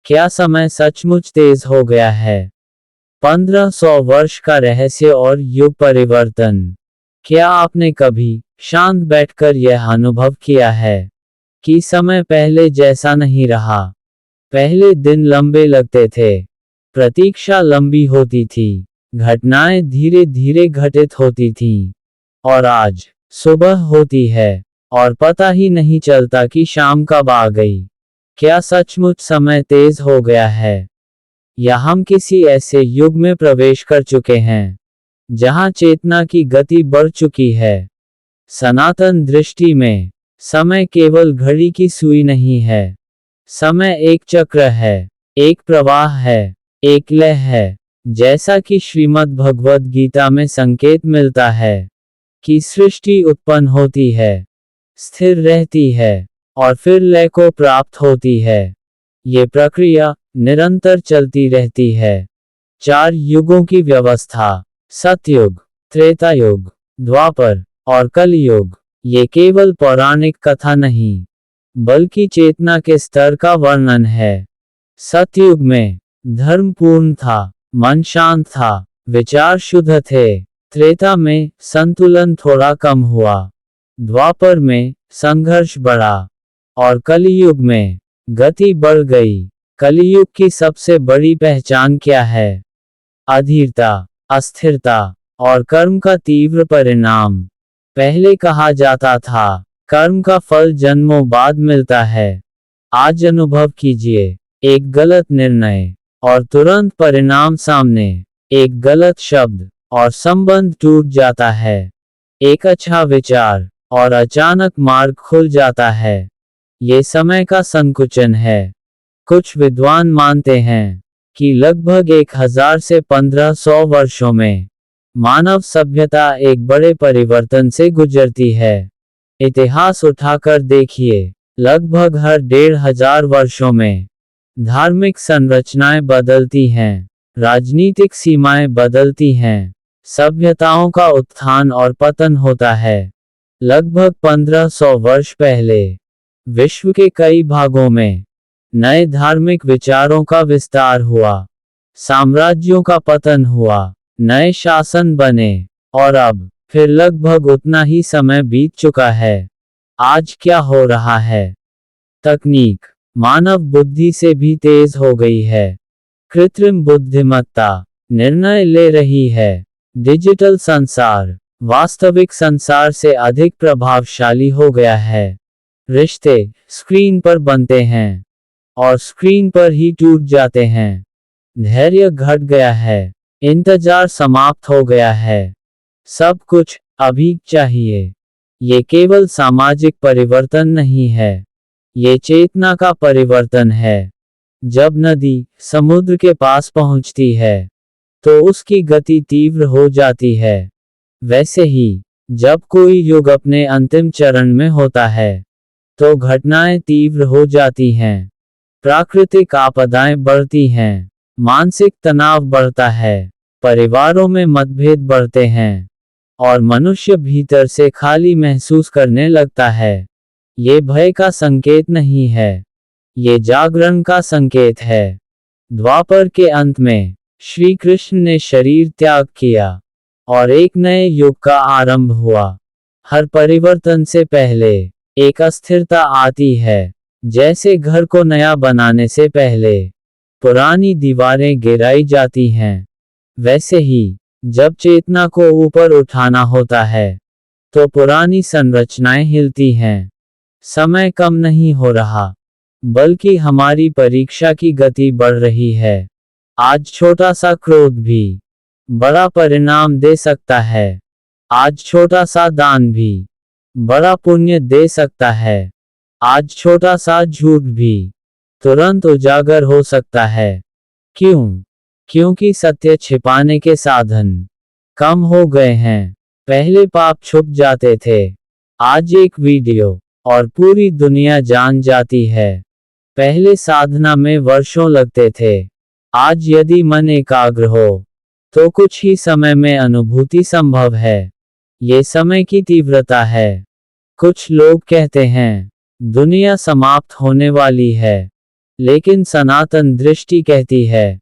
क्या समय सचमुच तेज हो गया है? 1500 वर्ष का रहस्य और युग परिवर्तन। क्या आपने कभी शांत बैठकर यह अनुभव किया है कि समय पहले जैसा नहीं रहा? पहले दिन लंबे लगते थे, प्रतीक्षा लंबी होती थी, घटनाएं धीरे धीरे घटित होती थीं। और आज सुबह होती है और पता ही नहीं चलता कि शाम कब आ गई। क्या सचमुच समय तेज हो गया है? या हम किसी ऐसे युग में प्रवेश कर चुके हैं जहां चेतना की गति बढ़ चुकी है? सनातन दृष्टि में समय केवल घड़ी की सुई नहीं है। समय एक चक्र है, एक प्रवाह है, एक लय है। जैसा कि श्रीमद् भगवद गीता में संकेत मिलता है कि सृष्टि उत्पन्न होती है, स्थिर रहती है और फिर लय को प्राप्त होती है। ये प्रक्रिया निरंतर चलती रहती है। 4 युगों की व्यवस्था, सतयुग, त्रेता युग, द्वापर और कलयुग, ये केवल पौराणिक कथा नहीं, बल्कि चेतना के स्तर का वर्णन है। सतयुग में धर्म पूर्ण था, मन शांत था, विचार शुद्ध थे। त्रेता में संतुलन थोड़ा कम हुआ, द्वापर में संघर्ष बढ़ा और कलयुग में गति बढ़ गई। कलयुग की सबसे बड़ी पहचान क्या है? अधीरता, अस्थिरता और कर्म का तीव्र परिणाम। पहले कहा जाता था, कर्म का फल जन्मों बाद मिलता है। आज अनुभव कीजिए, एक गलत निर्णय और तुरंत परिणाम सामने। एक गलत शब्द और संबंध टूट जाता है। एक अच्छा विचार और अचानक मार्ग खुल जाता है। ये समय का संकुचन है। कुछ विद्वान मानते हैं कि लगभग 1000 से 1500 वर्षों में मानव सभ्यता एक बड़े परिवर्तन से गुजरती है। इतिहास उठाकर देखिए, लगभग हर 1500 वर्षों में धार्मिक संरचनाएं बदलती हैं, राजनीतिक सीमाएं बदलती हैं, सभ्यताओं का उत्थान और पतन होता है। लगभग 1500 वर्ष पहले विश्व के कई भागों में नए धार्मिक विचारों का विस्तार हुआ, साम्राज्यों का पतन हुआ, नए शासन बने और अब फिर लगभग उतना ही समय बीत चुका है। आज क्या हो रहा है? तकनीक मानव बुद्धि से भी तेज हो गई है। कृत्रिम बुद्धिमत्ता निर्णय ले रही है। डिजिटल संसार वास्तविक संसार से अधिक प्रभावशाली हो गया है। रिश्ते स्क्रीन पर बनते हैं और स्क्रीन पर ही टूट जाते हैं। धैर्य घट गया है, इंतजार समाप्त हो गया है। सब कुछ अभी चाहिए। ये केवल सामाजिक परिवर्तन नहीं है, ये चेतना का परिवर्तन है। जब नदी समुद्र के पास पहुंचती है तो उसकी गति तीव्र हो जाती है। वैसे ही जब कोई युग अपने अंतिम चरण में होता है तो घटनाएं तीव्र हो जाती हैं। प्राकृतिक आपदाएं बढ़ती हैं, मानसिक तनाव बढ़ता है, परिवारों में मतभेद बढ़ते हैं और मनुष्य भीतर से खाली महसूस करने लगता है। ये भय का संकेत नहीं है, ये जागरण का संकेत है। द्वापर के अंत में श्री कृष्ण ने शरीर त्याग किया और एक नए युग का आरंभ हुआ। हर परिवर्तन से पहले एक अस्थिरता आती है, जैसे घर को नया बनाने से पहले पुरानी दीवारें गिराई जाती हैं। वैसे ही जब चेतना को ऊपर उठाना होता है तो पुरानी संरचनाएं हिलती हैं। समय कम नहीं हो रहा, बल्कि हमारी परीक्षा की गति बढ़ रही है। आज छोटा सा क्रोध भी बड़ा परिणाम दे सकता है। आज छोटा सा दान भी बड़ा पुण्य दे सकता है। आज छोटा सा झूठ भी तुरंत उजागर हो सकता है। क्यों? क्योंकि सत्य छिपाने के साधन कम हो गए हैं। पहले पाप छुप जाते थे, आज एक वीडियो और पूरी दुनिया जान जाती है। पहले साधना में वर्षों लगते थे, आज यदि मन एकाग्र हो तो कुछ ही समय में अनुभूति संभव है। ये समय की तीव्रता है। कुछ लोग कहते हैं दुनिया समाप्त होने वाली है, लेकिन सनातन दृष्टि कहती है,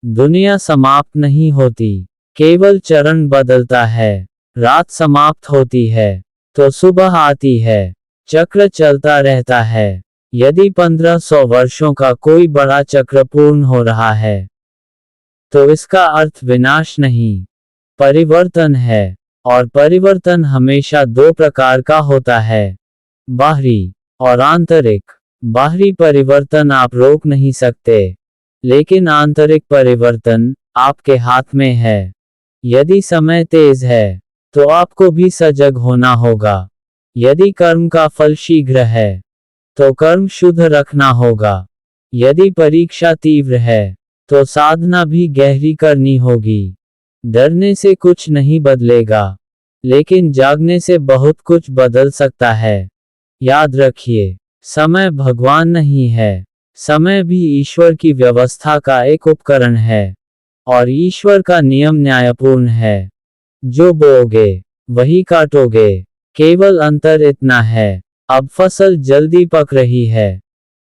दुनिया समाप्त नहीं होती, केवल चरण बदलता है। रात समाप्त होती है, तो सुबह आती है, चक्र चलता रहता है। यदि 1500 वर्षों का कोई बड़ा चक्र पूर्ण हो रहा है, तो इसका अर्थ विनाश नहीं, परिवर्तन है। और परिवर्तन हमेशा दो प्रकार का होता है, बाहरी और आंतरिक। बाहरी परिवर्तन आप रोक नहीं सकते, लेकिन आंतरिक परिवर्तन आपके हाथ में है। यदि समय तेज है, तो आपको भी सजग होना होगा। यदि कर्म का फल शीघ्र है, तो कर्म शुद्ध रखना होगा। यदि परीक्षा तीव्र है, तो साधना भी गहरी करनी होगी। डरने से कुछ नहीं बदलेगा, लेकिन जागने से बहुत कुछ बदल सकता है। याद रखिए, समय भगवान नहीं है, समय भी ईश्वर की व्यवस्था का एक उपकरण है। और ईश्वर का नियम न्यायपूर्ण है। जो बोओगे, वही काटोगे। केवल अंतर इतना है, अब फसल जल्दी पक रही है।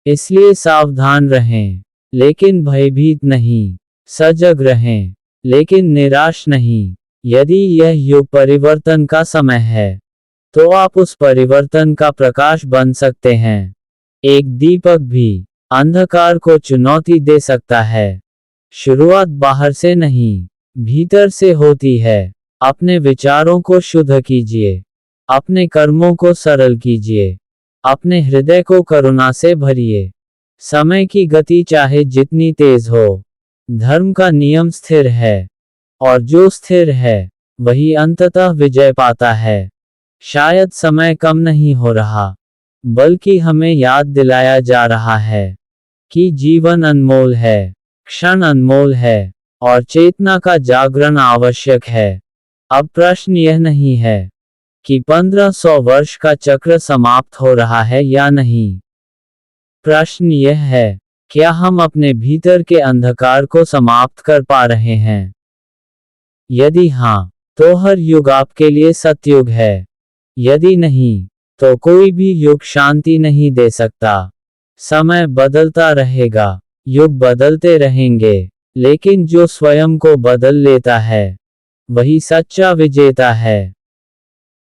इसलिए सावधान रहें, लेकिन भयभीत नहीं। सजग रहें, लेकिन निराश नहीं। यदि यह युग परिवर्तन का समय है, तो आप उस परिवर्तन का प्रकाश बन सकते हैं। एक दीपक भी अंधकार को चुनौती दे सकता है। शुरुआत बाहर से नहीं, भीतर से होती है। अपने विचारों को शुद्ध कीजिए, अपने कर्मों को सरल कीजिए, अपने हृदय को करुणा से भरिए। समय की गति चाहे जितनी तेज हो, धर्म का नियम स्थिर है, और जो स्थिर है, वही अंततः विजय पाता है। शायद समय कम नहीं हो रहा, बल्कि हमें याद दिलाया जा रहा है कि जीवन अनमोल है, क्षण अनमोल है, और चेतना का जागरण आवश्यक है। अब प्रश्न यह नहीं है कि 1500 वर्ष का चक्र समाप्त हो रहा है या नहीं। प्रश्न यह है, क्या हम अपने भीतर के अंधकार को समाप्त कर पा रहे हैं? यदि हाँ, तो हर युग आपके लिए सतयुग है। यदि नहीं, तो कोई भी युग शांति नहीं दे सकता। समय बदलता रहेगा, युग बदलते रहेंगे, लेकिन जो स्वयं को बदल लेता है, वही सच्चा विजेता है।